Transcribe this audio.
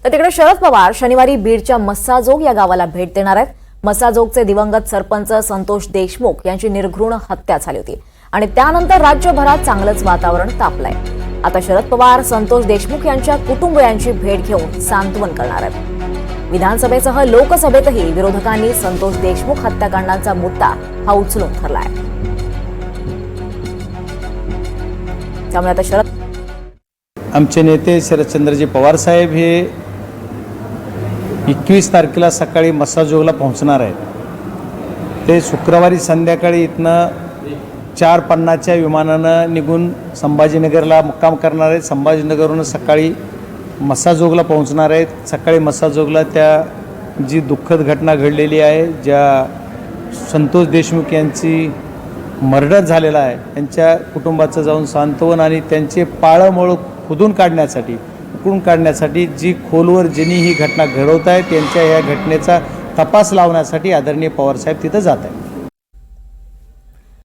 तर तिकडे शरद पवार शनिवारी बीडच्या मस्साजोग या गावाला भेट देणार आहेत। मस्साजोगचे दिवंगत सरपंच संतोष देशमुख यांची निर्घृण हत्या झाली होती आणि त्यानंतर राज्यभरात चांगलंच वातावरण तापलंय। आता शरद पवार संतोष देशमुख यांच्या कुटुंबियांची भेट घेऊन सांत्वन करणार आहेत। विधानसभेसह लोकसभेतही विरोधकांनी संतोष देशमुख हत्याकांडाचा मुद्दा हा उचलून धरलाय। त्यामुळे आता आमचे नेते शरदचंद्रजी पवार साहेब हे 21 तारखेला सकाळी मस्साजोगला पोहोचणार आहेत। ते शुक्रवारी संध्याकाळी इथनं 4:50च्या विमानानं निघून संभाजीनगरला मुक्काम करणार आहेत। संभाजीनगरहून सकाळी मस्साजोगला पोहोचणार आहेत। सकाळी मस्साजोगला त्या जी दुःखद घटना घडलेली आहे, ज्या संतोष देशमुख यांची मर्डर झालेला आहे, त्यांच्या कुटुंबाचं जाऊन सांत्वन आणि त्यांचे पाळंमुळं खोदून काढण्यासाठी, उकळून काढण्यासाठी जी खोलवर ज्यांनी ही घटना घडवत आहे त्यांच्या या घटनेचा तपास लावण्यासाठी आदरणीय पवारसाहेब तिथं जात आहेत।